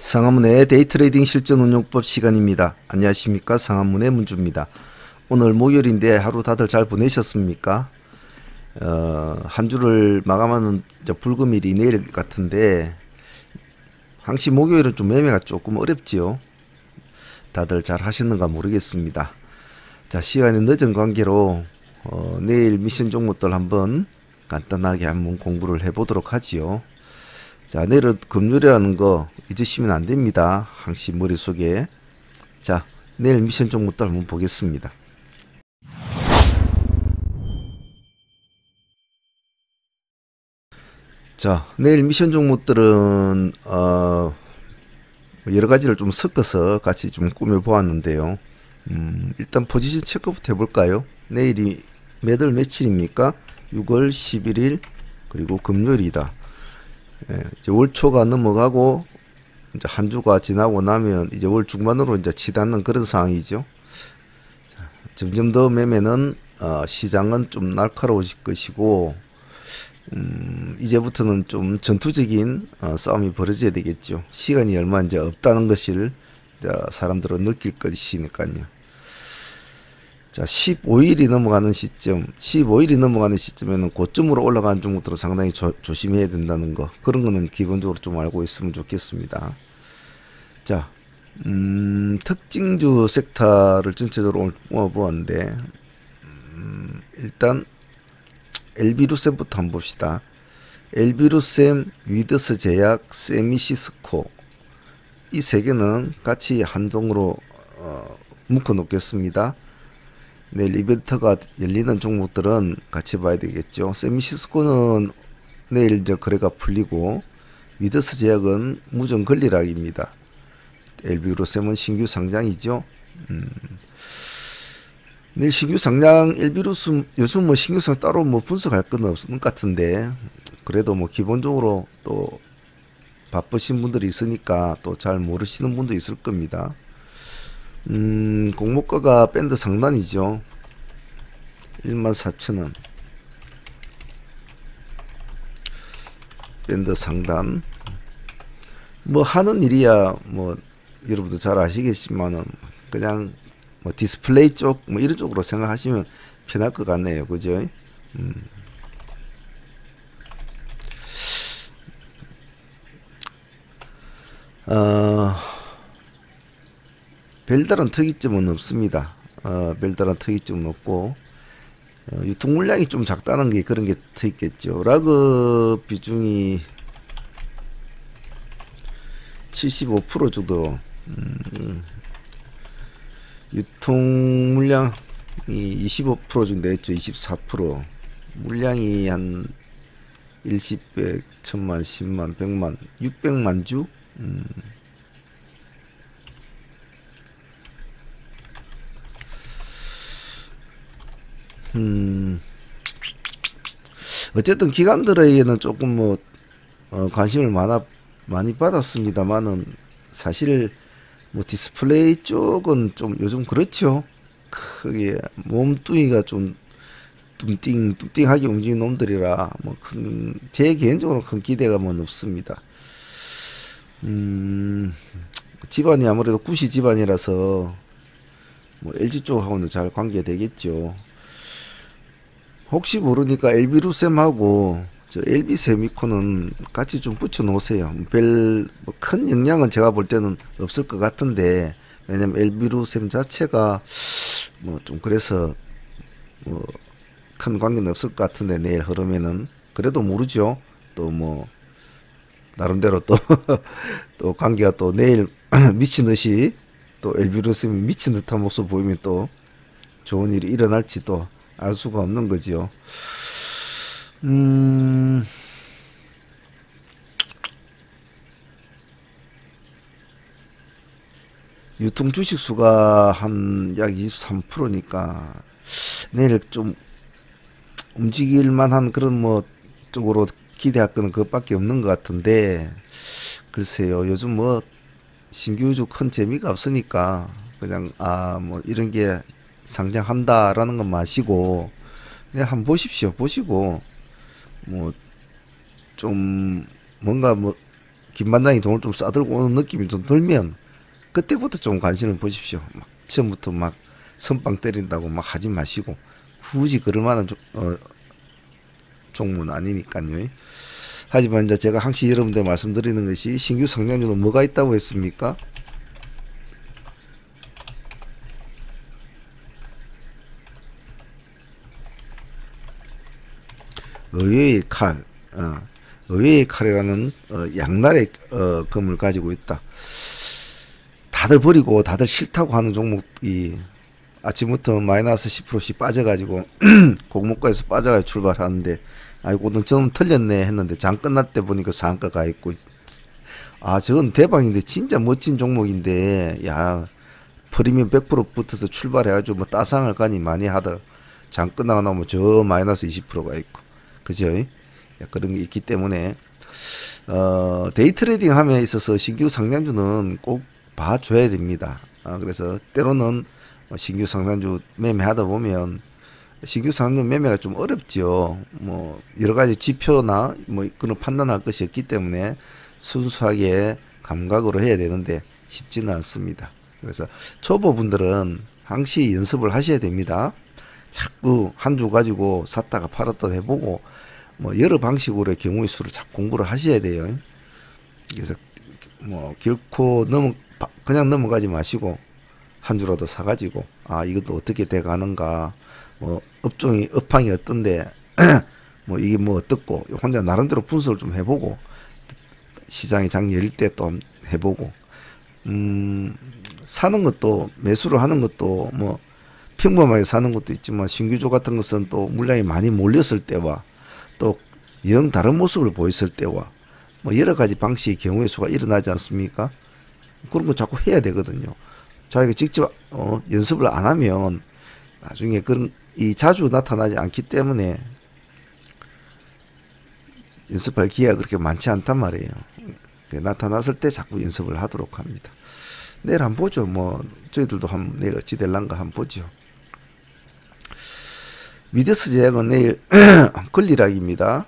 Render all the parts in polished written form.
상한문의 데이트레이딩 실전운용법 시간입니다. 안녕하십니까, 상한문의 문주입니다. 오늘 목요일인데 하루 다들 잘 보내셨습니까? 한 주를 마감하는 불금일이 내일 같은데 항시 목요일은 좀 매매가 조금 어렵지요. 다들 잘 하시는가 모르겠습니다. 자, 시간이 늦은 관계로 내일 미션 종목들 한번 간단하게 한번 공부를 해보도록 하지요. 자, 내일은 금요일이라는 거 잊으시면 안 됩니다. 항시 머릿속에. 자, 내일 미션 종목들 한번 보겠습니다. 자, 내일 미션 종목들은 여러 가지를 좀 섞어서 같이 좀 꾸며 보았는데요. 일단 포지션 체크부터 해볼까요? 내일이 매달 며칠입니까? 6월 11일 그리고 금요일이다. 이제 월 초가 넘어가고 이제 한 주가 지나고 나면 이제 월 중반으로 이제 치닫는 그런 상황이죠. 자, 점점 더 매매는 시장은 좀 날카로워질 것이고 이제부터는 좀 전투적인 싸움이 벌어져야 되겠죠. 시간이 얼마 이제 없다는 것을 사람들은 느낄 것이니까요. 자, 15일이 넘어가는 시점에는 고점으로 올라가는 종목들은 상당히 조심해야 된다는 거, 그런 거는 기본적으로 좀 알고 있으면 좋겠습니다. 자, 특징주 섹터를 전체적으로 모아보았는데, 일단 LB루셈부터 한번 봅시다. LB루셈, 위더스 제약, 세미시스코, 이 세 개는 같이 한동으로 묶어 놓겠습니다. 내일 이벤트가 열리는 종목들은 같이 봐야 되겠죠. 세미시스코는 내일 이제 거래가 풀리고, 위더스 제약은 무정 걸리락입니다. LB루셈은 신규 상장이죠. 내일 신규 상장 LB루셈 요즘 뭐 신규 상장 따로 뭐 분석할 건 없는 것 같은데, 그래도 뭐 기본적으로 또 바쁘신 분들이 있으니까 또 잘 모르시는 분도 있을 겁니다. 공모가가 밴드 상단이죠. 14,000원 밴드 상단. 뭐 하는 일이야 뭐 여러분도 잘 아시겠지만은 그냥 뭐 디스플레이 쪽 뭐 이런 쪽으로 생각하시면 편할 것 같네요. 그죠? 별다른 특이점은 없습니다. 별다른 특이점은 없고, 유통 물량이 좀 작다는 게 그런 게 있겠죠. 라그 비중이 75% 정도, 유통 물량이 25% 정도 했죠. 24%. 물량이 한 1,000백, 1,000만, 10만, 100만, 600만 주? 어쨌든 기관들에게는 조금 뭐 관심을 많이 받았습니다만은, 사실 뭐 디스플레이 쪽은 좀 요즘 그렇죠. 크게 몸뚱이가 좀 뚱띵하게 움직이는 놈들이라 뭐 제 개인적으로 큰 기대감은 없습니다. 집안이 아무래도 구시 집안이라서 뭐 LG 쪽하고는 잘 관계되겠죠. 혹시 모르니까 LB루셈하고 저 LB세미콘은 같이 좀 붙여 놓으세요. 별 큰 영향은 제가 볼 때는 없을 것 같은데, 왜냐면 LB루셈 자체가 뭐 좀 그래서 뭐 큰 관계는 없을 것 같은데, 내일 흐름에는 그래도 모르죠. 또 뭐 나름대로 또 또 관계가 또 내일 미친 듯이 또 LB루셈이 미친 듯한 모습 보이면 또 좋은 일이 일어날지 또 알 수가 없는 거죠. 유통 주식 수가 한 약 23%니까 내일 좀 움직일 만한 그런 뭐 쪽으로 기대할 거는 그것밖에 없는 것 같은데, 글쎄요, 요즘 뭐 신규주 큰 재미가 없으니까 그냥 뭐 이런 게 상장한다라는 건 마시고 그냥 한번 보십시오. 보시고 뭐 좀 뭔가 뭐 김 반장이 돈을 좀 싸들고 오는 느낌이 좀 들면 그때부터 좀 관심을 보십시오. 막 처음부터 막 선빵 때린다고 막 하지 마시고 굳이 그럴 만한 종목은 아니니까요. 하지만 이제 제가 항상 여러분들 말씀드리는 것이 신규 상장주는 뭐가 있다고 했습니까? 의외의 칼, 의외의 칼이라는 양날의 검을 가지고 있다. 다들 버리고 다들 싫다고 하는 종목이 아침부터 마이너스 10%씩 빠져가지고 공모가에서 빠져가지고 출발하는데 아이고 오늘 좀 틀렸네 했는데 장 끝날 때 보니까 상가가 있고 아 저건 대박인데 진짜 멋진 종목인데 야 프리미엄 100% 붙어서 출발해가지고 뭐 따상을 가니 많이 하다 장 끝나고 나면 저 마이너스 20%가 있고 그죠? 그런 게 있기 때문에 데이 트레이딩 함에 있어서 신규 상장주는 꼭 봐줘야 됩니다. 그래서 때로는 신규 상장주 매매하다 보면 신규 상장주 매매가 좀 어렵죠. 뭐 여러 가지 지표나 뭐 그런 판단할 것이 없기 때문에 순수하게 감각으로 해야 되는데 쉽지는 않습니다. 그래서 초보분들은 항시 연습을 하셔야 됩니다. 자꾸 한 주 가지고 샀다가 팔았다 해보고 뭐 여러 방식으로의 경우의 수를 자꾸 공부를 하셔야 돼요. 그래서 뭐 결코 그냥 넘어가지 마시고 한 주라도 사가지고 아 이것도 어떻게 돼가는가 뭐 업황이 어떤데 뭐 이게 뭐 어떻고 혼자 나름대로 분석을 좀 해보고 시장이 장 열릴 때 또 해보고 사는 것도 매수를 하는 것도 뭐 평범하게 사는 것도 있지만 신규주 같은 것은 또 물량이 많이 몰렸을 때와 또 영 다른 모습을 보였을 때와 뭐 여러 가지 방식의 경우의 수가 일어나지 않습니까? 그런 거 자꾸 해야 되거든요. 자기가 직접 연습을 안 하면 나중에 그런 자주 나타나지 않기 때문에 연습할 기회가 그렇게 많지 않단 말이에요. 나타났을 때 자꾸 연습을 하도록 합니다. 내일 한번 보죠. 뭐 저희들도 내일 어찌 될란가 한번 보죠. 위드스 제약은 내일 권리락입니다.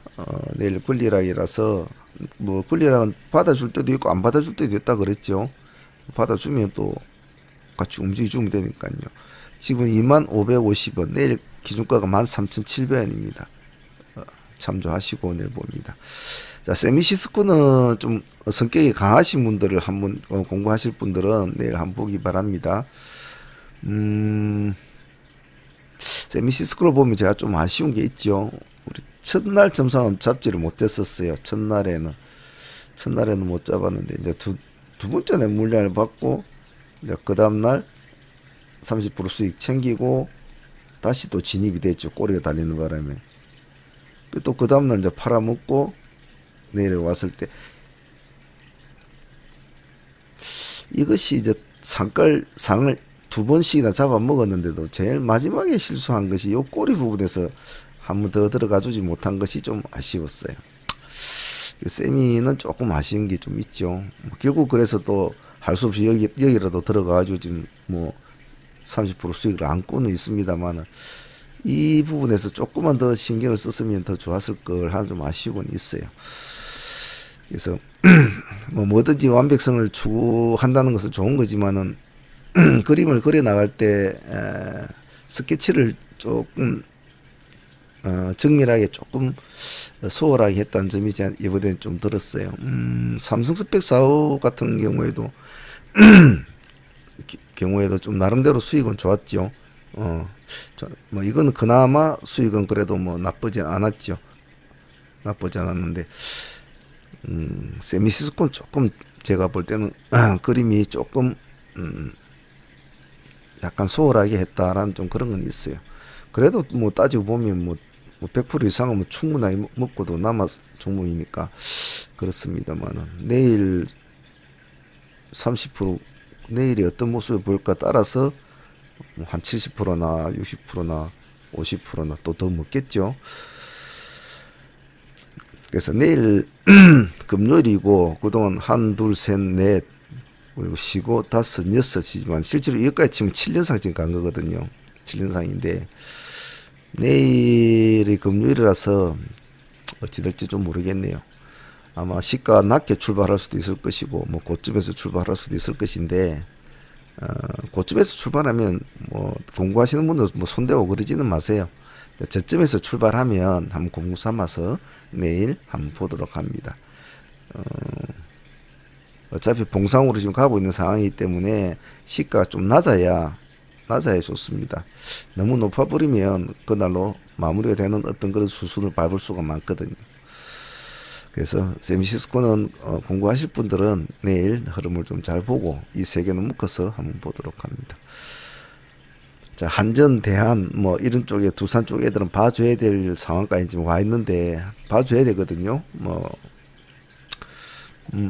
내일 권리락이라서 뭐 권리락은 받아줄 때도 있고 안 받아줄 때도 있다 그랬죠. 받아주면 또 같이 움직여주면 되니까요. 지금 2550원, 내일 기준가가 13,700원입니다. 참조하시고 내일 봅니다. 자, 세미시스코는 좀 성격이 강하신 분들을 한번 공부하실 분들은 내일 한번 보기 바랍니다. 세미시스코를 보면 제가 좀 아쉬운 게 있죠. 우리 첫날 점상은 잡지를 못했었어요. 첫날에는 못 잡았는데 이제 두 번째는 물량을 받고 이제 그 다음날 30% 수익 챙기고 다시 또 진입이 됐죠. 꼬리가 달리는 바람에 또 그 다음날 이제 팔아먹고 내일 왔을 때 이것이 이제 상을 두 번씩이나 잡아먹었는데도 제일 마지막에 실수한 것이 요 꼬리 부분에서 한 번 더 들어가 주지 못한 것이 좀 아쉬웠어요. 세미는 조금 아쉬운 게 좀 있죠. 결국 그래서 또 할 수 없이 여기라도 들어가가지고 지금 뭐 30% 수익을 안고는 있습니다만 이 부분에서 조금만 더 신경을 썼으면 더 좋았을 걸 하나 좀 아쉬움은 있어요. 그래서 뭐든지 완벽성을 추구한다는 것은 좋은 거지만은 그림을 그려 나갈 때 스케치를 조금 정밀하게 조금 소홀하게 했다는 점이 이번엔 좀 들었어요. 삼성 스펙 45 같은 경우에도 좀 나름대로 수익은 좋았죠. 뭐 이거는 그나마 수익은 그래도 뭐 나쁘지 않았죠. 나쁘지 않았는데 세미시스코는 조금 제가 볼 때는 그림이 조금 약간 소홀하게 했다라는 좀 그런 건 있어요. 그래도 뭐 따지고 보면 뭐 100% 이상은 뭐 충분하게 먹고도 남아 종목이니까 그렇습니다만은 내일 30% 내일이 어떤 모습을 보일까 따라서 한 70%나 60%나 50%나 또 더 먹겠죠. 그래서 내일 금요일이고 그동안 한, 둘, 셋, 넷 그리고 쉬고 다섯, 여섯이지만 실제로 여기까지 치면 7연상 지금 간 거거든요. 7연상인데 내일이 금요일이라서 어찌 될지 좀 모르겠네요. 아마 시가 낮게 출발할 수도 있을 것이고 뭐 고점에서 출발할 수도 있을 것인데 고점에서 출발하면 뭐 공부하시는 분들 뭐 손대고 그러지는 마세요. 저점에서 출발하면 한번 공부 삼아서 내일 한번 보도록 합니다. 어차피 봉상으로 지금 가고 있는 상황이기 때문에 시가가 좀 낮아야 좋습니다. 너무 높아버리면 그날로 마무리가 되는 어떤 그런 수순을 밟을 수가 많거든요. 그래서 세미시스코는 공부하실 분들은 내일 흐름을 좀 잘 보고 이 세 개는 묶어서 한번 보도록 합니다. 자, 한전, 대한 뭐 이런 쪽에 두산 쪽 애들은 봐줘야 될 상황까지 지금 와 있는데 봐줘야 되거든요. 뭐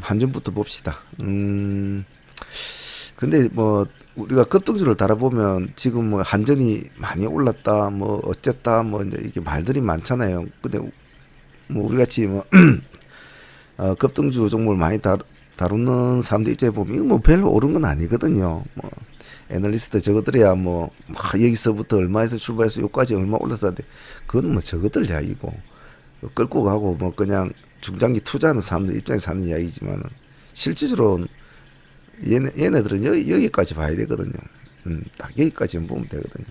한전부터 봅시다. 근데 뭐 우리가 급등주를 달아보면 지금 뭐 한전이 많이 올랐다 뭐 어쨌다 뭐 이제 이게 말들이 많잖아요. 근데 뭐 우리 같이 뭐 급등주 종목을 많이 다루는 사람들 입장에 보면 이거 뭐 별로 오른 건 아니거든요. 뭐 애널리스트 저것들이야 뭐 여기서부터 얼마에서 출발해서 여기까지 얼마 올랐었는데 그건 뭐 저것들 이야기고 끌고 가고 뭐 그냥 중장기 투자하는 사람들 입장에서 하는 이야기지만은 실질적으로 얘네들은 여기까지 봐야 되거든요. 딱 여기까지만 보면 되거든요.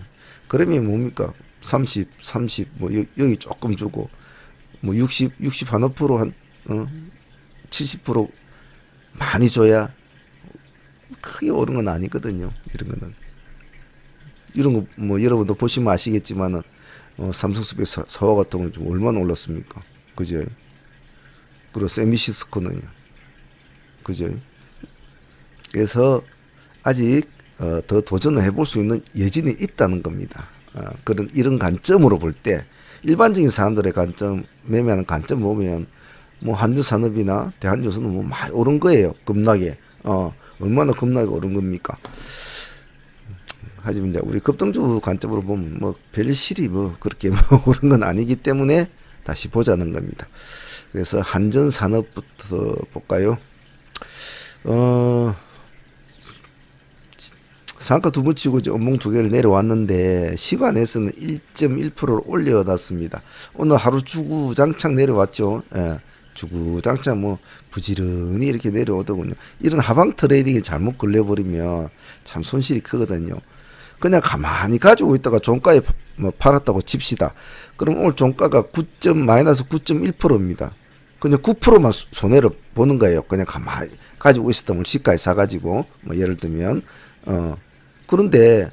그러면 뭡니까? 30, 뭐 여기 조금 주고 뭐 60 한어 프로 한 70% 많이 줘야 크게 오른 건 아니거든요. 이런 거는 이런 거 뭐 여러분도 보시면 아시겠지만은 삼성스페이스 사와 같은 건 좀 얼마나 올랐습니까? 그죠? 그리고 세미시스코는요. 그죠? 그래서 아직 더 도전을 해볼 수 있는 여진이 있다는 겁니다. 그런 이런 관점으로 볼 때 일반적인 사람들의 관점, 매매하는 관점 보면 뭐 한전산업이나 대한유선은 뭐 많이 오른 거예요. 급락에 얼마나 급락이 오른 겁니까? 하지만 이제 우리 급등주 관점으로 보면 뭐 별실이 뭐 그렇게 뭐 오른 건 아니기 때문에 다시 보자는 겁니다. 그래서 한전산업부터 볼까요? 상가 두 번 치고 이제 음봉 두 개를 내려왔는데 시간에서는 1.1%를 올려놨습니다. 오늘 하루 주구장창 내려왔죠. 예, 주구장창 뭐 부지런히 이렇게 내려오더군요. 이런 하방 트레이딩이 잘못 걸려버리면 참 손실이 크거든요. 그냥 가만히 가지고 있다가 종가에 뭐 팔았다고 칩시다. 그럼 오늘 종가가 마이너스 9.1%입니다. 그냥 9%만 손해를 보는 거예요. 그냥 가만히 가지고 있었던 시가에 사가지고 뭐 예를 들면 그런데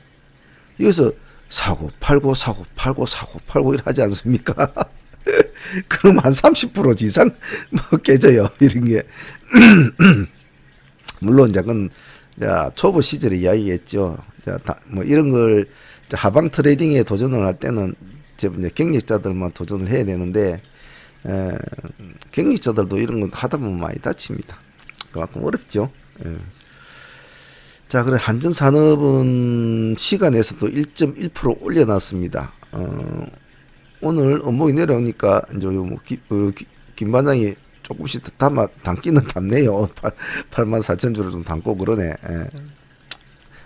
여기서 사고 팔고 사고 팔고 사고 팔고 이러지 않습니까? 그럼 한 30% 이상 뭐 깨져요. 이런 게 물론 이제 그건 초보 시절의 이야기겠죠. 뭐 이런 걸 하방 트레이딩에 도전을 할 때는 이제 경력자들만 도전을 해야 되는데 경력자들도 이런 건 하다 보면 많이 다칩니다. 그만큼 어렵죠. 자, 그래 한전산업은 시간에서 또 1.1% 올려놨습니다. 오늘 음봉이 내려오니까 이제 김 반장이 조금씩 담기는 담네요. 84,000주를 좀 담고 그러네.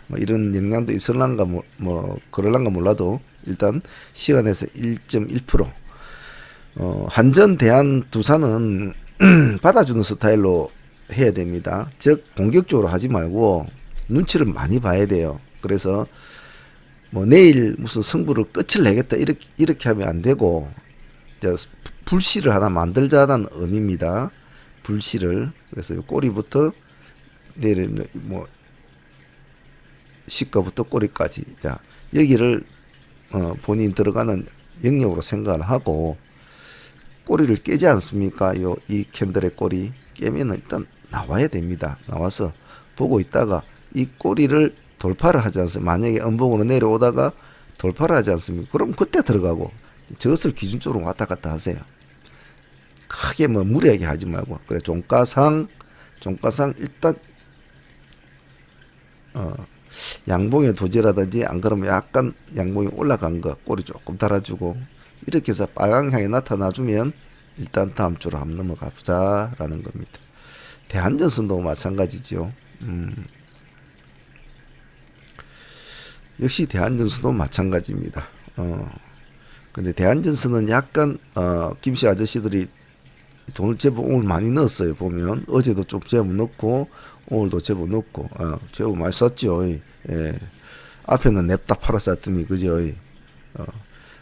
뭐 이런 영향도 있을란가 뭐 그럴란가 몰라도 일단 시간에서 1.1%. 한전, 대한, 두산은 받아주는 스타일로 해야 됩니다. 즉 공격적으로 하지 말고 눈치를 많이 봐야 돼요. 그래서 뭐 내일 무슨 승부를 끝을 내겠다 이렇게 하면 안 되고 불씨를 하나 만들자는 의미입니다. 불씨를. 그래서 꼬리부터 내일 뭐 시가부터 꼬리까지 자 여기를 본인 들어가는 영역으로 생각을 하고 꼬리를 깨지 않습니까? 이 캔들의 꼬리 깨면 일단 나와야 됩니다. 나와서 보고 있다가 이 꼬리를 돌파를 하지 않습니까? 만약에 음봉으로 내려오다가 돌파를 하지 않습니까? 그럼 그때 들어가고 저것을 기준적으로 왔다 갔다 하세요. 크게 뭐 무리하게 하지 말고 그래 종가상 일단 양봉의 도지라든지 안 그러면 약간 양봉이 올라간 거 꼬리 조금 달아주고 이렇게 해서 빨강향이 나타나주면 일단 다음 주로 한번 넘어가 보자라는 겁니다. 대한전선도 마찬가지죠. 역시 대한전선도 마찬가지입니다. 근데 대한전선은 약간 김씨 아저씨들이 돈을 제법 오늘 많이 넣었어요. 보면 어제도 좀 제법 넣고 오늘도 제법 넣고 제법 많이 썼죠. 예. 앞에는 냅다 팔았었더니 그죠.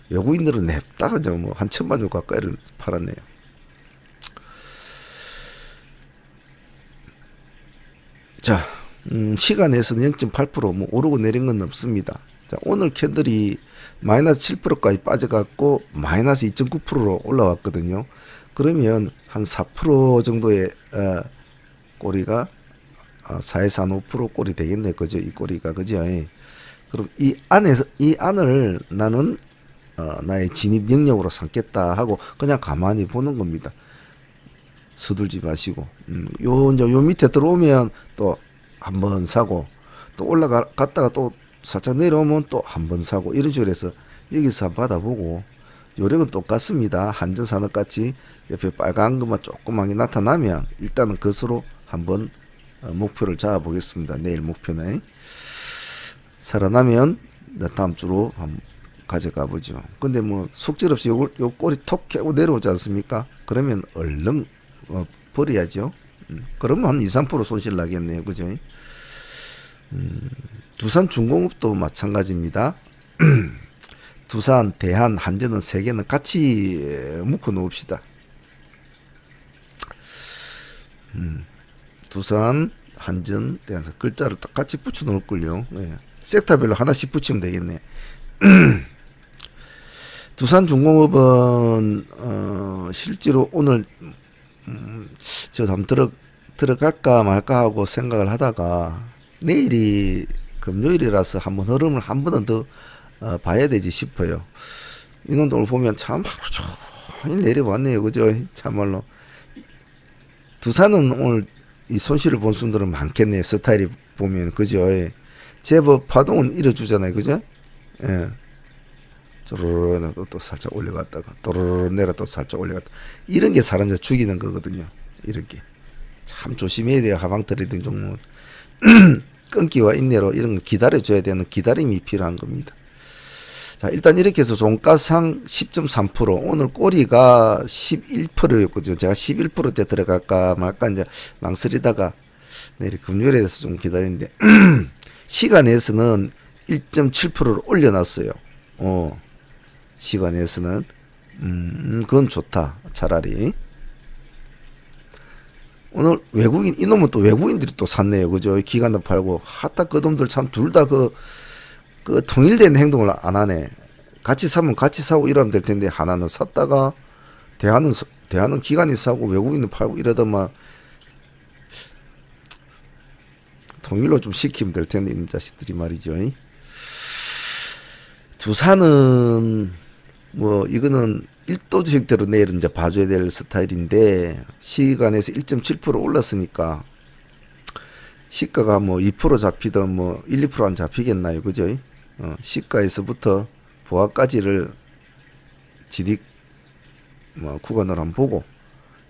외국인들은 냅다 그냥 뭐 한 1,000만 원 가까이를 팔았네요. 자, 시간에서는 0.8% 오르고 내린 건 없습니다. 자, 오늘 캔들이 마이너스 7%까지 빠져갖고 마이너스 2.9%로 올라왔거든요. 그러면 한 4% 정도의 꼬리가 4에서 한 5% 꼬리 되겠네, 그죠? 이 꼬리가 그죠? 그럼 이 안을 나는 나의 진입 영역으로 삼겠다 하고 그냥 가만히 보는 겁니다. 서둘지 마시고 요 밑에 들어오면 또 한 번 사고 또 올라갔다가 또 살짝 내려오면 또 한 번 사고 이런 식으로 해서 여기서 한번 받아보고 요령은 똑같습니다. 한전산업같이 옆에 빨간 것만 조그맣게 나타나면 일단은 그것으로 한번 목표를 잡아보겠습니다. 내일 목표는 살아나면 다음 주로 한번 가져가 보죠. 근데 뭐 속절없이 요 꼬리 톡 캐고 내려오지 않습니까? 그러면 얼른 버려야죠. 그러면 한 2~3% 손실 나겠네요. 그죠? 두산중공업도 마찬가지입니다. 두산, 대한, 한전은 세 개는 같이 묶어 놓읍시다. 두산, 한전, 대한 글자를 딱 같이 붙여 놓을 걸요. 네. 섹터별로 하나씩 붙이면 되겠네. 두산중공업은 실제로 오늘 저도 한번 들어갈까 말까 하고 생각을 하다가 내일이 금요일이라서 한번 흐름을 한 번은 더 봐야 되지 싶어요. 인원동을 보면 참 하루 종일 내려왔네요. 그죠? 참말로 두산은 오늘 이 손실을 본 순들은 많겠네요. 스타일이 보면 그죠? 제법 파동은 이뤄주잖아요. 그죠? 예. 쪼르르 또 살짝 올려갔다가 또르르 내려 또 살짝 올려갔다. 이런 게 사람들 죽이는 거거든요. 이렇게 참 조심해야 돼요. 하방 트레이딩 종목은 끊기와 인내로 이런 거 기다려줘야 되는 기다림이 필요한 겁니다. 자, 일단 이렇게 해서 종가상 10.3% 오늘 꼬리가 11%였거든요. 제가 11%대 들어갈까 말까 이제 망설이다가 내일 금요일에 대해서 좀 기다리는데 시간에서는 1.7%를 올려놨어요. 시간에서는 그건 좋다. 차라리 오늘 외국인 이놈은 또 외국인들이 또 샀네요. 그죠? 기관도 팔고 하다 그놈들 참 둘 다 그 통일된 행동을 안 하네. 같이 사면 같이 사고 이러면 될 텐데 하나는 샀다가 대하는 기관이 사고 외국인은 팔고 이러더만 통일로 좀 시키면 될 텐데 이놈 자식들이 말이죠. 두산은 뭐 이거는 1도 주식대로 내일은 이제 봐줘야 될 스타일인데 시간에서 1.7% 올랐으니까 시가가 뭐 2% 잡히든 뭐 1, 2% 안 잡히겠나요. 그죠? 시가에서부터 보합까지를 지딕 뭐 구간으로 한번 보고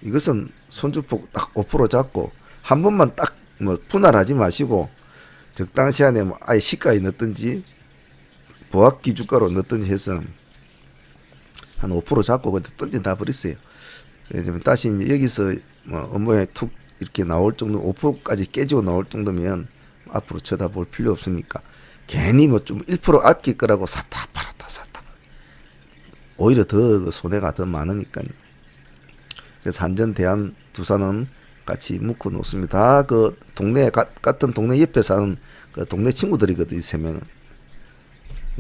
이것은 손주폭 딱 5% 잡고 한 번만 딱 뭐 분할하지 마시고 적당 시간에 뭐 아예 시가에 넣든지 보합 기준가로 넣든지 해서 한 5% 잡고 그때 던진다 버렸어요. 왜냐면 다시 이제 여기서 뭐 업무에 툭 이렇게 나올 정도 5%까지 깨지고 나올 정도면 앞으로 쳐다볼 필요 없으니까 괜히 뭐 좀 1% 아낄 거라고 샀다 팔았다 샀다 오히려 더 손해가 더 많으니까요. 그래서 한전, 대한, 두산은 같이 묶어 놓습니다. 그 동네 같은 동네 옆에 사는 그 동네 친구들이거든. 이 세 명은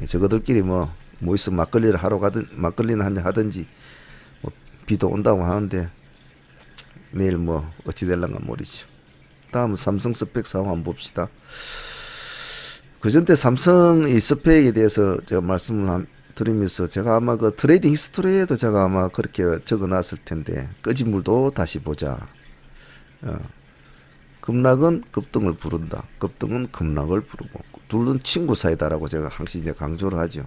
저거들끼리 뭐 있으면 막걸리를 하러 가든 막걸리는 한잔 하든지 뭐 비도 온다고 하는데 내일 뭐 어찌 될란가 모르죠. 다음은 삼성 스펙 사업 한번 봅시다. 그전때 삼성 이 스펙에 대해서 제가 말씀을 드리면서 제가 아마 그 트레이딩 히스토리에도 제가 아마 그렇게 적어 놨을 텐데 꺼진 물도 다시 보자. 급락은 급등을 부른다. 급등은 급락을 부르고 둘은 친구 사이다라고 제가 항상 이제 강조를 하죠.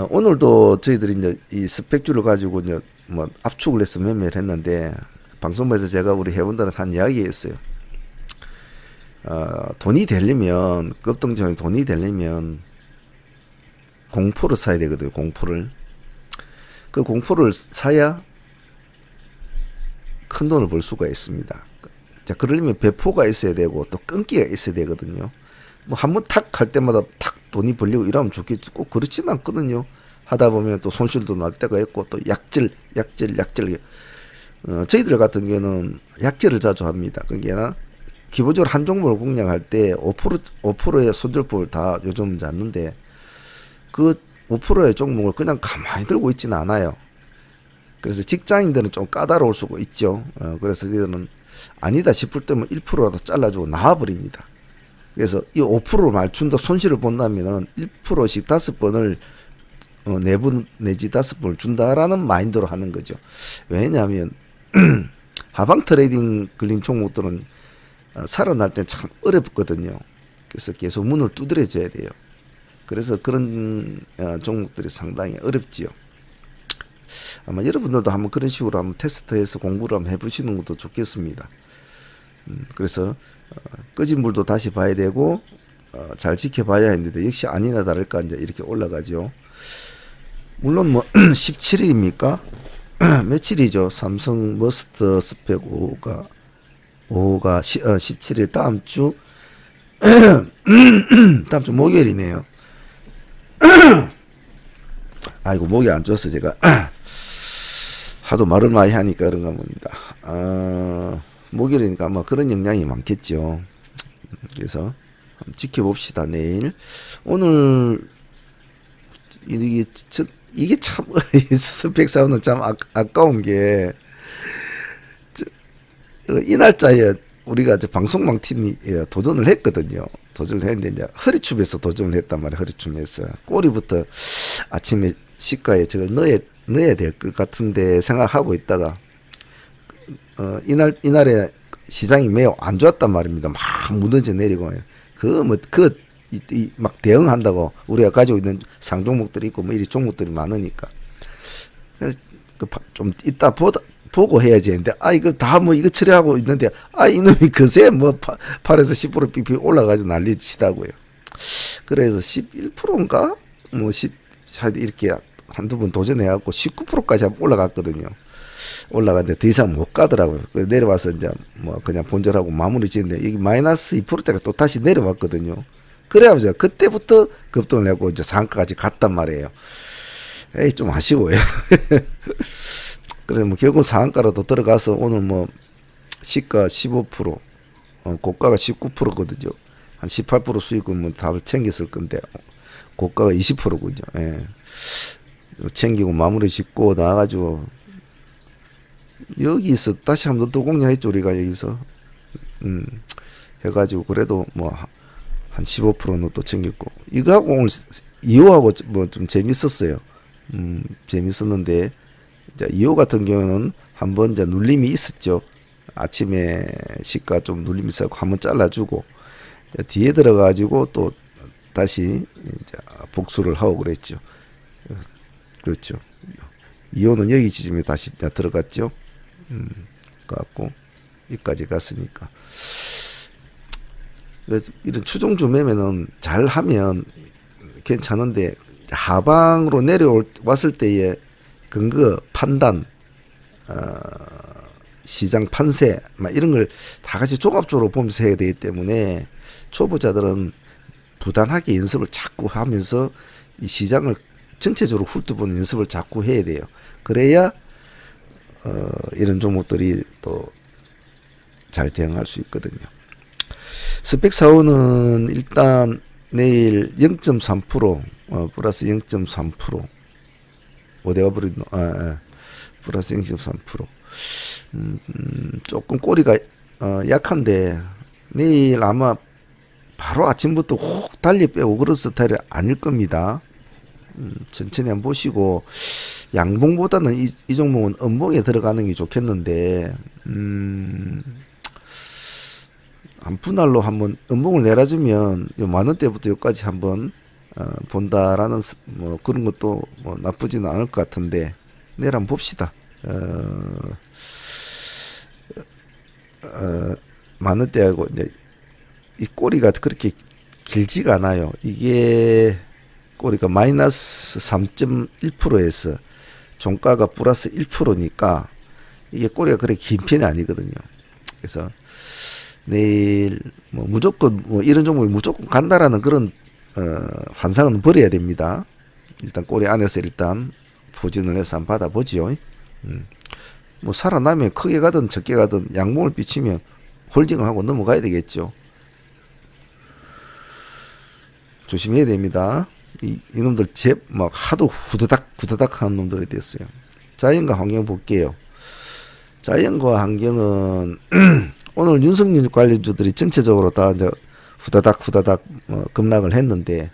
오늘도 저희들이 이제 이 스펙주를 가지고 이제 뭐 압축을 해서 매매를 했는데 방송에서 제가 우리 회원들한테 한 이야기했어요. 돈이 되려면 급등전에 돈이 되려면 공포를 사야 되거든요. 공포를 그 공포를 사야 큰 돈을 벌 수가 있습니다. 자, 그러려면 배포가 있어야 되고 또 끈기가 있어야 되거든요. 뭐 한번 탁 할 때마다 탁 돈이 벌리고 이러면 좋겠지. 꼭 그렇지는 않거든요. 하다 보면 또 손실도 날 때가 있고 또 약질. 저희들 같은 경우는 약질을 자주 합니다. 그러니까 기본적으로 한 종목을 공략할 때 5%의 손절법을 다 요즘 잡는데 그 5%의 종목을 그냥 가만히 들고 있지는 않아요. 그래서 직장인들은 좀 까다로울 수가 있죠. 그래서 이들은 아니다 싶을 때면 1%라도 잘라주고 나와버립니다. 그래서 이 5%를 맞춘다 손실을 본다면은 1%씩 5번을 4번 내지 5번을 준다라는 마인드로 하는 거죠. 왜냐하면 하방 트레이딩 걸린 종목들은 살아날 때 참 어렵거든요. 그래서 계속 문을 두드려줘야 돼요. 그래서 그런 종목들이 상당히 어렵지요. 아마 여러분들도 한번 그런 식으로 한번 테스트해서 공부를 한번 해보시는 것도 좋겠습니다. 그래서 꺼진 물도 다시 봐야 되고 잘 지켜봐야 했는데 역시 아니나 다를까 이제 이렇게 올라가죠. 물론 뭐 17일입니까? 며칠이죠? 삼성 머스트 스펙 5호가 17일 다음 주 다음 주 목요일이네요. 아이고 목이 안 좋아서 제가 하도 말을 많이 하니까 그런가 봅니다. 목요일이니까 아마 그런 영향이 많겠죠. 그래서 한번 지켜봅시다. 내일 오늘 이게 참 스펙 사우는 참 아까운 게 이 날짜에 우리가 방송망 팀이 도전을 했거든요. 도전을 했는데 이제 허리춤에서 도전을 했단 말이에요. 허리춤에서 꼬리부터 아침에 시가에 저걸 넣어야 될 것 같은데 생각하고 있다가 이날에 시장이 매우 안 좋았단 말입니다. 막 무너져 내리고 막 대응한다고 우리가 가지고 있는 상종목들이 있고 뭐 이리 종목들이 많으니까 좀 이따 보고 해야지 했는데 이거 다 뭐 이거 처리하고 있는데 이놈이 그새 뭐 8에서 10% 삐삐 올라가서 난리치다고요. 그래서 11%인가 뭐 10 이렇게 한두 번 도전해갖고 19%까지 한번 올라갔거든요. 올라갔는데 더 이상 못 가더라고요. 내려와서 이제 뭐 그냥 본절하고 마무리 짓는데 여기 마이너스 2%대가 또 다시 내려왔거든요. 그래가지고 그때부터 급등을 하고 이제 상가까지 갔단 말이에요. 좀 아쉬워요. 그래서 뭐 결국 상한가라도 들어가서 오늘 뭐 시가 15%, 고가가 19%거든요. 한 18% 수익은 답을 챙겼을 건데 고가가 20%군요. 예. 챙기고 마무리 짓고 나와가지고 여기서 다시 한번 또 공략했죠. 우리가 여기서 해가지고 그래도 뭐 한 15%는 또 챙겼고 이거하고 오늘 2호하고 뭐 좀 재밌었어요. 재밌었는데 이제 2호 같은 경우는 한번 이제 눌림이 있었죠. 아침에 시가 좀 눌림이 있어서 한번 잘라주고 뒤에 들어가지고 또 다시 이제 복수를 하고 그랬죠. 그렇죠. 2호는 여기 지점에 다시 들어갔죠. 갖고 여기까지 갔으니까. 그래서 이런 추종주 매매는 잘 하면 괜찮은데 하방으로 내려왔을 때의 근거, 판단, 시장 판세, 이런 걸 다 같이 종합적으로 보면서 해야 되기 때문에 초보자들은 부단하게 연습을 자꾸 하면서 이 시장을 전체적으로 훑어보는 연습을 자꾸 해야 돼요. 그래야 이런 종목들이 또 잘 대응할 수 있거든요. 스펙 사우는 일단 내일 0.3% 플러스 0.3% 어디가 버리노? 플러스 0.3% 조금 꼬리가 약한데 내일 아마 바로 아침부터 훅 달리 빼고 그런 스타일이 아닐 겁니다. 천천히 한번 보시고 양봉보다는 이 종목은 음봉에 들어가는 게 좋겠는데 한 분할로 한번 음봉을 내려주면 만원대부터 여기까지 한번 본다라는 뭐 그런 것도 뭐 나쁘지는 않을 것 같은데 내일 한번 봅시다. 만원대하고 이제 이 꼬리가 그렇게 길지가 않아요. 이게 꼬리가 마이너스 3.1%에서 종가가 플러스 1%니까 이게 꼬리가 그렇게 긴 편이 아니거든요. 그래서 내일 뭐 무조건 뭐 이런 종목이 무조건 간다라는 그런 환상은 버려야 됩니다. 일단 꼬리 안에서 일단 포진을 해서 한번 받아보지요. 뭐 살아나면 크게 가든 적게 가든 양봉을 비치면 홀딩을 하고 넘어가야 되겠죠. 조심해야 됩니다. 이놈들 막 하도 후다닥 하는 놈들이 됐어요. 자연과 환경 볼게요. 자연과 환경은 오늘 윤석열 관련주들이 전체적으로 다 이제 후다닥 급락을 했는데,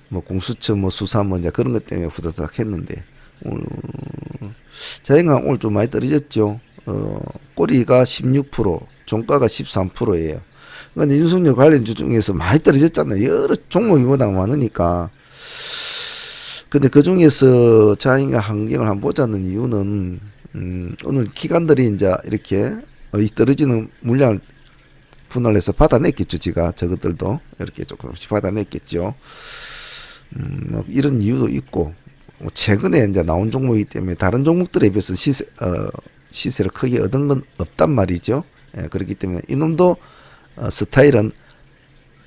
뭐 공수처 뭐 수사 뭐 이제 그런 것 때문에 후다닥 했는데, 오늘 자연과 오늘 좀 많이 떨어졌죠. 꼬리가 16%, 종가가 13%예요. 그러니까 윤석열 관련주 중에서 많이 떨어졌잖아요. 여러 종목이 워낙 많으니까. 근데 그 중에서 자연과 환경을 한번 보자는 이유는, 오늘 기관들이 이제 이렇게 이 떨어지는 물량을 분할해서 받아냈겠죠. 저것들도 이렇게 조금씩 받아냈겠죠. 뭐 이런 이유도 있고, 최근에 이제 나온 종목이기 때문에 다른 종목들에 비해서 시세를 크게 얻은 건 없단 말이죠. 예, 그렇기 때문에 이놈도 스타일은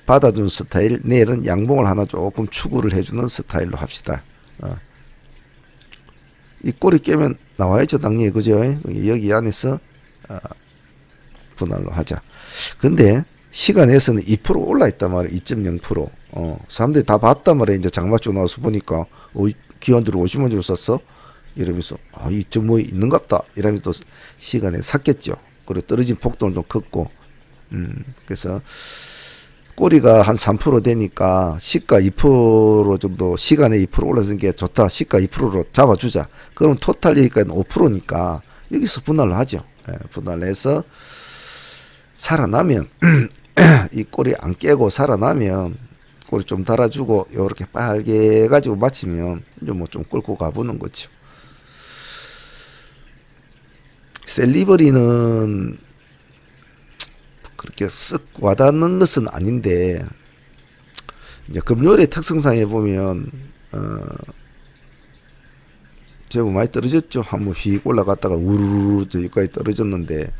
받아준 스타일, 내일은 양봉을 하나 조금 추구를 해주는 스타일로 합시다. 이 꼬리 깨면 나와야죠, 당연히. 그죠? 여기 안에서 분할로 하자. 근데 시간에서는 2% 올라있단 말이에요. 2.0%. 사람들이 다 봤단 말이에요. 이제 장마쪽 나와서 보니까 기관들이 50만 주로 샀어? 이러면서 2.5 있는갑다 이러면서 또 시간에 샀겠죠. 그리고 떨어진 폭도는 좀 컸고, 그래서 꼬리가 한 3% 되니까 시가 2% 정도, 시간에 2% 올라선 게 좋다. 시가 2%로 잡아주자. 그럼 토탈 여기까지는 5%니까 여기서 분할을 하죠. 예, 분할해서 살아나면 이 꼬리 안 깨고 살아나면 꼬리 좀 달아주고 요렇게 빨개 가지고 마치면 이제 뭐 좀 끌고 가보는 거죠. 셀리버리는 그렇게 쓱 와닿는 것은 아닌데, 이제 금요일의 특성상에 보면 제법 많이 떨어졌죠. 한번 휙 올라갔다가 우르르 여기까지 떨어졌는데,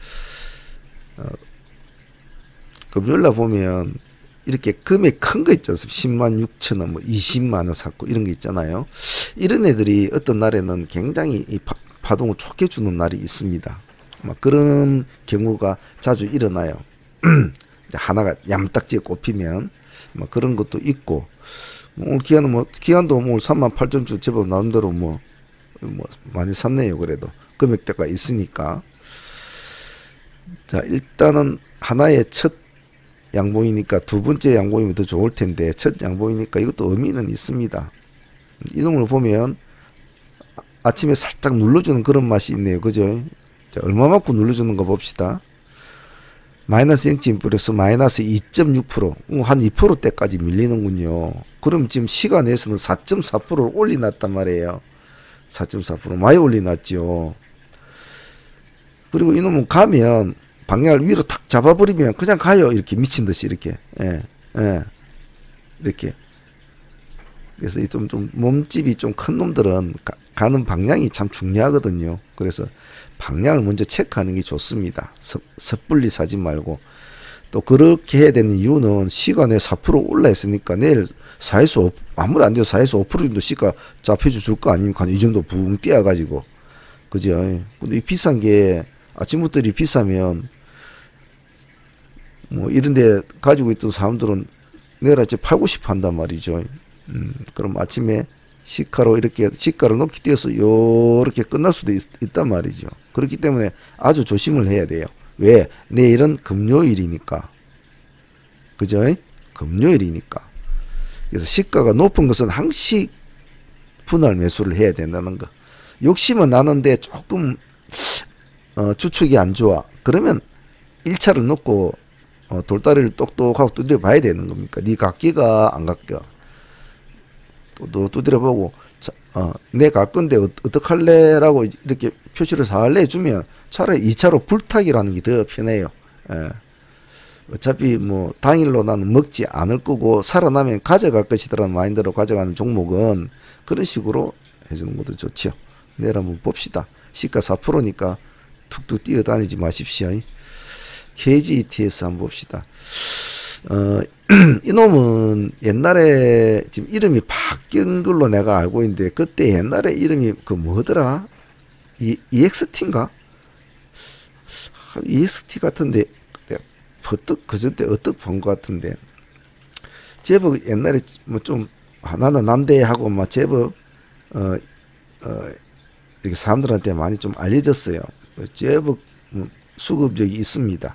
금요일날 보면 이렇게 금액 큰 거 있지 않습니까? 10만 6천 원, 뭐 20만 원 샀고 이런 게 있잖아요. 이런 애들이 어떤 날에는 굉장히 이 파동을 좋게 주는 날이 있습니다. 막 그런 경우가 자주 일어나요. 하나가 얌딱지게 꼽히면 뭐 그런 것도 있고, 오늘 기간도 뭐 38,000주 제법 나름대로 뭐 많이 샀네요. 그래도 금액대가 있으니까. 자, 일단은 하나의 첫 양봉이니까 두 번째 양봉이면 더 좋을 텐데, 첫 양봉이니까 이것도 의미는 있습니다. 이 놈을 보면 아침에 살짝 눌러주는 그런 맛이 있네요. 그죠? 자, 얼마만큼 눌러주는 거 봅시다. 마이너스 0.1에서 마이너스 2.6%, 한 2%대까지 밀리는군요. 그럼 지금 시간에서는 4.4%를 올려놨단 말이에요. 4.4% 많이 올려놨죠. 그리고 이놈은 가면 방향을 위로 탁 잡아버리면 그냥 가요. 이렇게 미친 듯이 이렇게. 이렇게. 그래서 좀 몸집이 좀 큰 놈들은 가는 방향이 참 중요하거든요. 그래서 방향을 먼저 체크하는 게 좋습니다. 섣불리 사지 말고. 또 그렇게 해야 되는 이유는 시간에 4% 올라있으니까 내일 4에서 5, 아무리 안 돼도 4에서 5% 정도 시가 잡혀줄 거 아닙니까? 이 정도 붕 뛰어가지고. 그죠? 근데 이 비싼 게 아침부터 이 비싸면 뭐 이런데 가지고 있던 사람들은 내일 아침에 팔고 싶어 한단 말이죠. 그럼 아침에 시가로 이렇게 시가를 높게 뛰어서 요렇게 끝날 수도 있단 말이죠. 그렇기 때문에 아주 조심을 해야 돼요. 왜? 내일은 금요일이니까. 그죠? 금요일이니까. 그래서 시가가 높은 것은 항시 분할 매수를 해야 된다는 거. 욕심은 나는데 조금 주축이 안 좋아. 그러면 1차를 놓고 돌다리를 똑똑하고 두드려 봐야 되는 겁니까? 네 각기가 안 각겨. 또 두드려보고 내 갈 건데 어떡할래? 라고 이렇게 표시를 잘 내주면 차라리 2차로 불타기라는 게 더 편해요. 예. 어차피 뭐 당일로 나는 먹지 않을 거고 살아나면 가져갈 것이라는 마인드로 가져가는 종목은 그런 식으로 해주는 것도 좋죠. 내일 한번 봅시다. 시가 4%니까 툭툭 뛰어다니지 마십시오. KGETS 한번 봅시다. 이놈은 옛날에 지금 이름이 바뀐 걸로 내가 알고 있는데, 그때 옛날에 이름이 그 뭐더라? EXT인가? EXT 같은데, 그저때 어떻게 본 것 같은데, 제법 옛날에 뭐 좀 하나는 난데 하고 막 제법 이렇게 사람들한테 많이 좀 알려졌어요. 제법 수급력이 있습니다.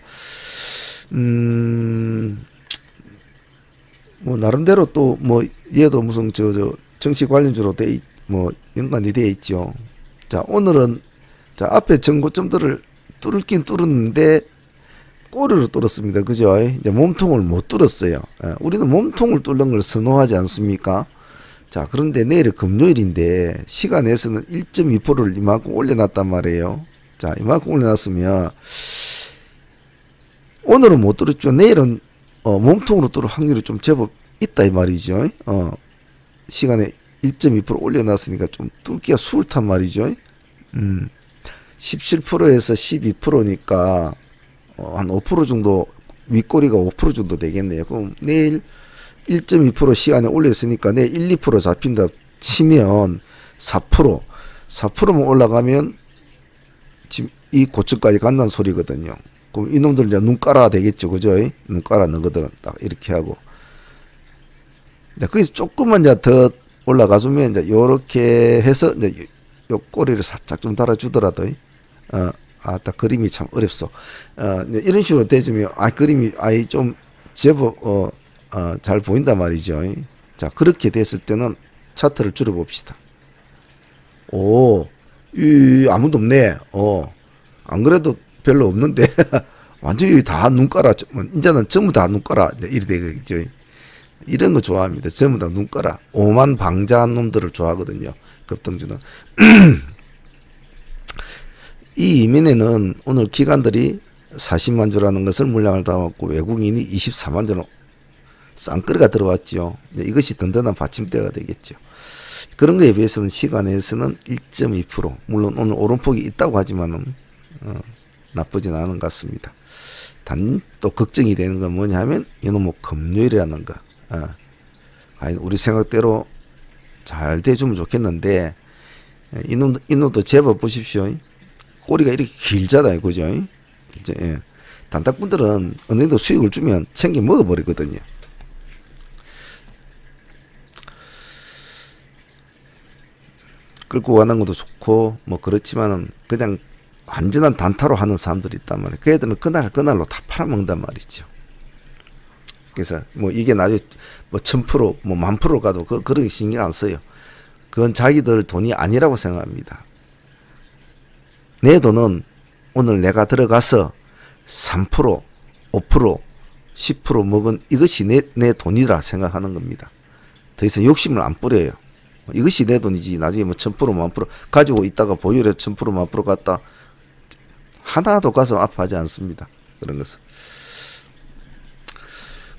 뭐 나름대로 또 뭐 얘도 무슨 저 정치 관련주로 뭐 연관이 되어 있죠. 자, 오늘은 자 앞에 전고점들을 뚫긴 뚫었는데 꼬리로 뚫었습니다. 그죠? 이제 몸통을 못 뚫었어요. 우리는 몸통을 뚫는 걸 선호하지 않습니까? 자, 그런데 내일이 금요일인데 시간에서는 1.2%를 이만큼 올려놨단 말이에요. 자, 이만큼 올려놨으면 오늘은 못 뚫었죠. 내일은 몸통으로 뚫을 확률이 좀 제법 있다 이 말이죠. 시간에 1.2% 올려놨으니까 좀 뚫기가 수월탄 말이죠. 17%에서 12%니까 한 5% 정도, 윗꼬리가 5% 정도 되겠네요. 그럼 내일 1.2% 시간에 올렸으니까 내일 1, 2% 잡힌다 치면 4%만 올라가면 지금 이 고점까지 간다는 소리거든요. 그럼 이놈들 이제 눈 깔아 되겠죠. 그죠? 눈 깔아 넣은 것들은 딱 이렇게 하고. 거기서 조금만 이제 더 올라가주면 이제 요렇게 해서 이제 요 꼬리를 살짝 좀 달아주더라도, 딱 그림이 참 어렵소. 이런 식으로 대주면, 그림이, 좀 제법, 잘 보인단 말이죠. 자, 그렇게 됐을 때는 차트를 줄여봅시다. 아무도 없네. 안 그래도 별로 없는데, 완전히 다 눈가라. 이제는 전부 다 눈가라. 이래 되겠죠. 이런 거 좋아합니다. 전부 다 눈가라. 오만 방자한 놈들을 좋아하거든요. 급등주는. 이 이면에는 오늘 기관들이 40만 주라는 것을 물량을 담았고 외국인이 24만 주로 쌍끌이가 들어왔죠. 이것이 든든한 받침대가 되겠죠. 그런 거에 비해서는 시간에서는 1.2%, 물론 오늘 오름폭이 있다고 하지만은 나쁘진 않은 것 같습니다. 단 또 걱정이 되는 건 뭐냐 하면 이놈 뭐 금요일이라는 거. 우리 생각대로 잘 돼주면 좋겠는데, 이놈도 제법 보십시오. 꼬리가 이렇게 길잖아요. 그죠? 이제, 단탁분들은 어느 정도 수익을 주면 챙겨 먹어버리거든요. 끌고 가는 것도 좋고, 뭐, 그렇지만은, 그냥 완전한 단타로 하는 사람들이 있단 말이에요. 그 애들은 그날로 다 팔아먹는단 말이죠. 그래서, 뭐, 이게 나중에, 뭐, 1000%, 뭐, 10,000% 가도 그렇게 신경 안 써요. 그건 자기들 돈이 아니라고 생각합니다. 내 돈은 오늘 내가 들어가서 3%, 5%, 10% 먹은 이것이 내 돈이라 생각하는 겁니다. 더 이상 욕심을 안 뿌려요. 이것이 내 돈이지. 나중에 뭐 1000%, 10,000% 가지고 있다가 보유를 1000%, 10,000% 갖다 하나도 가서 아파하지 않습니다. 그런 것은.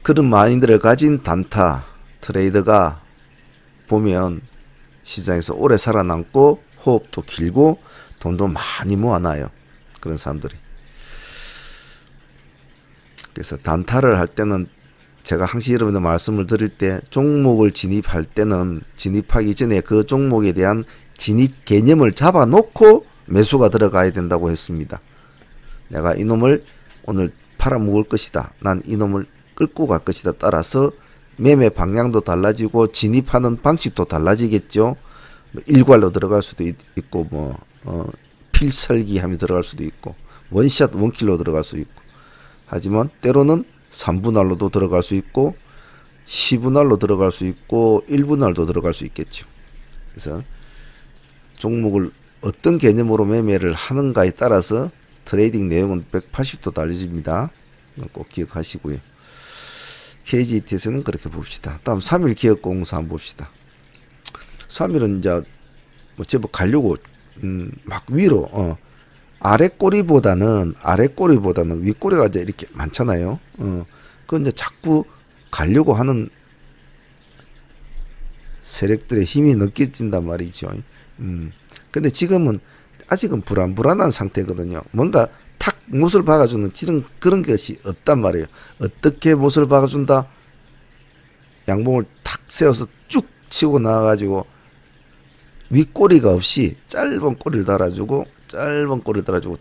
그런 마인드를 가진 단타 트레이더가 보면 시장에서 오래 살아남고 호흡도 길고 돈도 많이 모아놔요. 그런 사람들이. 그래서 단타를 할 때는 제가 항상 여러분들 말씀을 드릴 때 종목을 진입할 때는 진입하기 전에 그 종목에 대한 진입 개념을 잡아놓고 매수가 들어가야 된다고 했습니다. 내가 이놈을 오늘 팔아먹을 것이다. 난 이놈을 끌고 갈 것이다. 따라서 매매 방향도 달라지고 진입하는 방식도 달라지겠죠. 일괄로 들어갈 수도 있고 뭐 필살기함이 들어갈 수도 있고 원샷 원킬로 들어갈 수 있고, 하지만 때로는 3분할로도 들어갈 수 있고 10분할로 들어갈 수 있고 1분할도 들어갈 수 있겠죠. 그래서 종목을 어떤 개념으로 매매를 하는가에 따라서 트레이딩 내용은 180도 달라집니다. 꼭 기억하시고요. KGET에서는 그렇게 봅시다. 다음 3일 기업공사 한번 봅시다. 3일은 이제 뭐 제법 가려고 막 위로 아래 꼬리보다는 윗꼬리가 이제 이렇게 많잖아요. 그건 이제 자꾸 가려고 하는 세력들의 힘이 느껴진단 말이죠. 근데 지금은 아직은 불안불안한 상태거든요. 뭔가 탁 못을 박아주는 그런 것이 없단 말이에요. 어떻게 못을 박아준다? 양봉을 탁 세워서 쭉 치고 나와가지고 윗꼬리가 없이 짧은 꼬리를 달아주고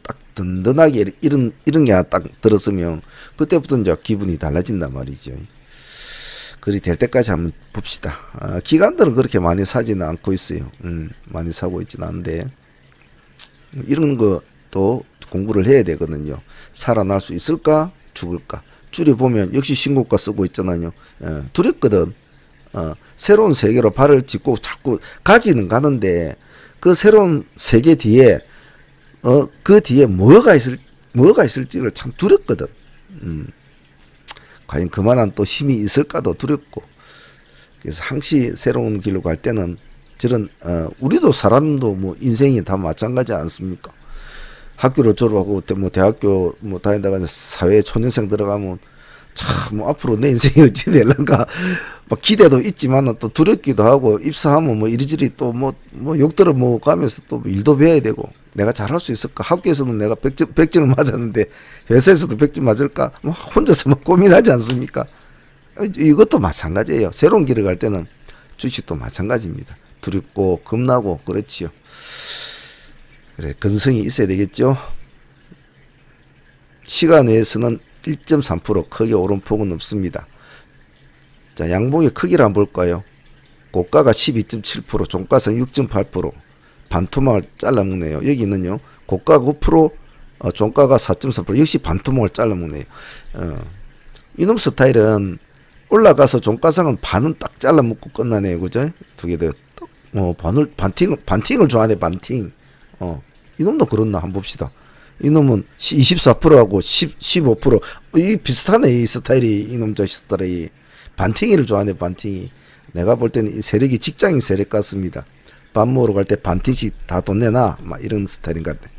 딱 든든하게 이런 게 하나 딱 들었으면 그때부터 이제 기분이 달라진단 말이죠. 그리 될 때까지 한번 봅시다. 기관들은 그렇게 많이 사지는 않고 있어요. 많이 사고 있지는 않은데 이런 것도 공부를 해야 되거든요. 살아날 수 있을까? 죽을까? 줄여보면 역시 신고가 쓰고 있잖아요. 두렵거든. 새로운 세계로 발을 짚고 자꾸 가기는 가는데 그 새로운 세계 뒤에 그 뒤에 뭐가 있을지를 참 두렵거든. 과연 그만한 또 힘이 있을까도 두렵고. 그래서 항시 새로운 길로 갈 때는 저런 우리도 사람도 뭐 인생이 다 마찬가지 않습니까? 학교를 졸업하고 뭐 대학교 뭐 다니다가 사회 초년생 들어가면 참 뭐 앞으로 내 인생이 어찌 될런가 막 기대도 있지만은 또 두렵기도 하고 입사하면 뭐 이리저리 또 뭐 욕 들어 뭐 가면서 또 일도 배워야 되고 내가 잘할 수 있을까? 학교에서는 내가 100점을 맞았는데 회사에서도 100점 맞을까? 뭐 혼자서 막 고민하지 않습니까? 이것도 마찬가지예요. 새로운 길을 갈 때는 주식도 마찬가지입니다. 두렵고 겁나고 그렇지요. 그래 근성이 있어야 되겠죠. 시간 외에서는 1.3% 크게 오름폭은 없습니다. 자, 양봉의 크기를 한번 볼까요? 고가가 12.7%, 종가선 6.8%, 반토막을 잘라먹네요. 여기는요, 고가가 9%, 종가가 4.3%, 역시 반토막을 잘라먹네요. 이놈 스타일은 올라가서 종가상은 반은 딱 잘라먹고 끝나네요. 그죠? 두 개 더, 반팅을 좋아하네, 반팅. 이놈도 그렇나? 한번 봅시다. 이놈은 24%하고 15%. 이 비슷하네, 이 스타일이. 이놈 저 스타일이. 반팅이를 좋아하네, 반팅이. 내가 볼 때는 이 세력이 직장인 세력 같습니다. 밥 먹으러 갈 때 반팅씩 다 돈 내놔. 막 이런 스타일인 것 같아.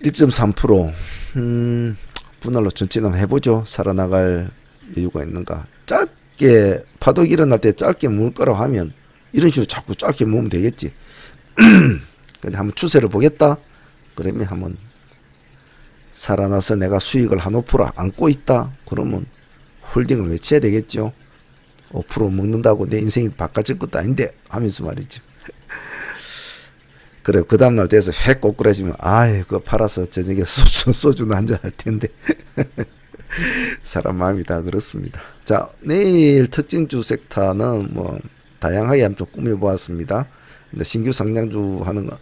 1.3%. 분할로 전체 한번 해보죠. 살아나갈 여유가 있는가. 짧게, 파도가 일어날 때 짧게 모을 거라고 하면, 이런 식으로 자꾸 짧게 모으면 되겠지. 근데 한번 추세를 보겠다. 그러면 한번 살아나서 내가 수익을 한 5% 안고 있다. 그러면 홀딩을 외쳐야 되겠죠. 5% 먹는다고 내 인생이 바꿔질 것도 아닌데 하면서 말이죠. 그래 그 다음날 돼서 획 꼬꾸라지면 아이 그거 팔아서 저녁에 소주는 한잔 할 텐데. 사람 마음이 다 그렇습니다. 자 내일 특징주 섹터는 뭐 다양하게 한번 꾸며보았습니다. 신규 상장주 하는 거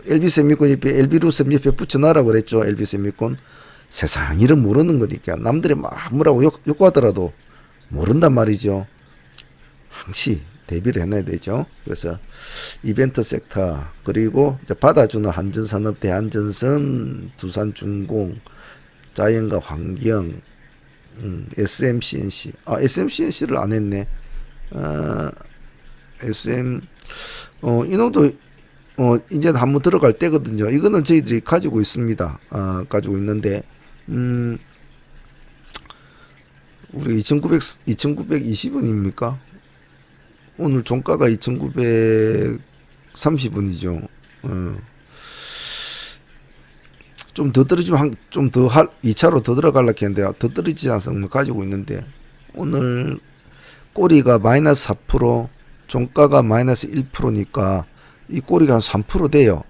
LB세미콘 옆에 LB루셈 옆에 붙여놔라 그랬죠. LB세미콘 세상 이름 모르는 거니까 남들이 막 뭐라고 욕하더라도 모른단 말이죠. 항시 대비를 해놔야 되죠. 그래서 이벤트 섹터 그리고 이제 받아주는 한전산업대, 한전선, 두산중공, 자연과 환경, SMCNC. SMCNC를 안 했네. 이놈도 이제 한번 들어갈 때거든요. 이거는 저희들이 가지고 있습니다. 가지고 있는데 우리 2920원입니까? 오늘 종가가 2930원이죠. 좀 더 떨어지면 좀 더 2차로 더 들어가려고 했는데 더 떨어지지 않아서 가지고 있는데 오늘 꼬리가 마이너스 4%, 종가가 마이너스 1%니까 이 꼬리가 한 3% 돼요.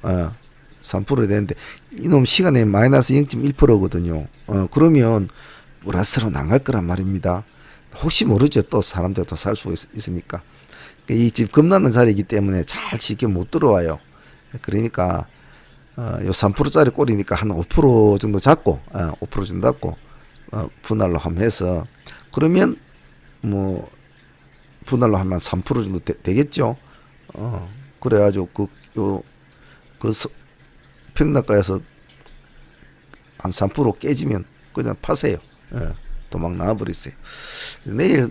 3% 되는데 이놈 시간에 마이너스 0.1%거든요. 그러면 플러스로 나갈 거란 말입니다. 혹시 모르죠. 또 사람들 더 살 수 있으니까. 이 집 겁나는 자리이기 때문에 잘 쉽게 못 들어와요. 그러니까 요 3%짜리 꼬리니까 한 5% 정도 잡고 5% 정도 잡고 분할로 한번 해서 그러면 뭐 분할로 하면 3% 정도 되겠죠. 그래가지고 평당가에서 한 3% 깨지면 그냥 파세요. 도망 나와버리세요.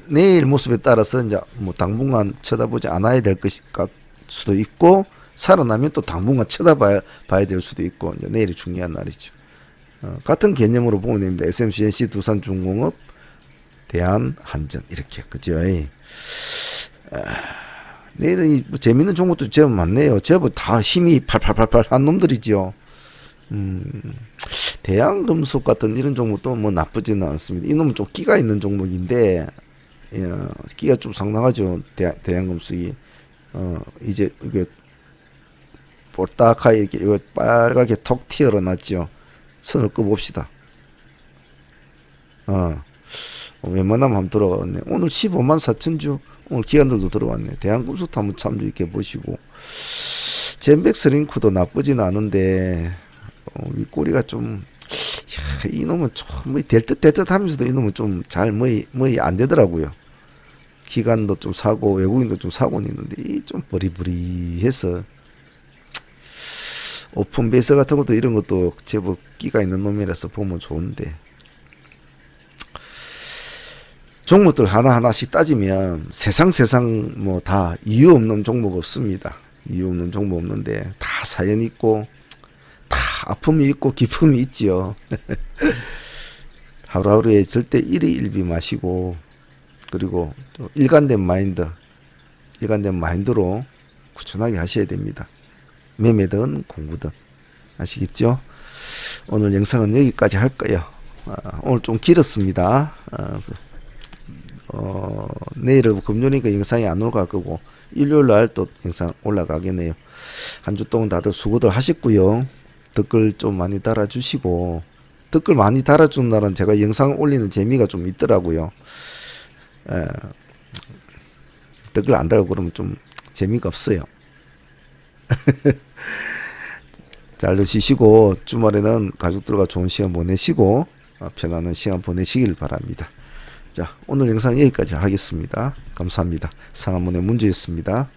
내일 모습에 따라서 이제 뭐 당분간 쳐다보지 않아야 될 수도 있고 살아나면 또 당분간 쳐다봐야 될 수도 있고 이제 내일이 중요한 날이죠. 같은 개념으로 보면 됩니다. SMCNC, 두산중공업, 대한한전 이렇게 그죠. 내일은 뭐 재밌는 종목도 제법 많네요. 제법 다 힘이 팔팔팔팔 한 놈들이지요. 대양금속 같은 이런 종목도 뭐 나쁘지는 않습니다. 이 놈은 좀 끼가 있는 종목인데, 예, 끼가 좀 상당하죠. 대양금속이. 이제 이게 볼딱하게 이렇게 이거 빨갛게 톡 튀어나왔죠. 선을 끄봅시다. 웬만하면 한번 들어갔네. 오늘 15만 4천 주. 오늘 기관들도 들어왔네. 대한금속도 한번 참조해 보시고. 젠백스링크도 나쁘진 않은데 윗꼬리가 좀, 이놈은 좀 될 듯 될 듯 하면서도 이놈은 좀 잘 뭐이 안 되더라고요. 기관도 좀 사고 외국인도 좀 사고는 있는데 이 좀 버리버리해서, 오픈 베이스 같은 것도 이런 것도 제법 끼가 있는 놈이라서 보면 좋은데, 종목들 하나하나씩 따지면 세상 뭐 다 이유 없는 종목 없습니다. 이유 없는 종목 없는데 다 사연 있고 다 아픔이 있고 기쁨이 있지요. 하루하루에 절대 일희일비 마시고, 그리고 또 일관된 마인드로 꾸준하게 하셔야 됩니다. 매매든 공부든. 아시겠죠? 오늘 영상은 여기까지 할 거예요. 오늘 좀 길었습니다. 내일은 금요일이니까 영상이 안 올라갈 거고, 일요일날 또 영상 올라가겠네요. 한 주 동안 다들 수고들 하셨고요. 댓글 좀 많이 달아주시고, 댓글 많이 달아주는 날은 제가 영상 올리는 재미가 좀 있더라고요. 댓글 안 달고 그러면 좀 재미가 없어요. 잘들 쉬시고 주말에는 가족들과 좋은 시간 보내시고 편안한 시간 보내시길 바랍니다. 자, 오늘 영상 여기까지 하겠습니다. 감사합니다. 상한문의 문제였습니다.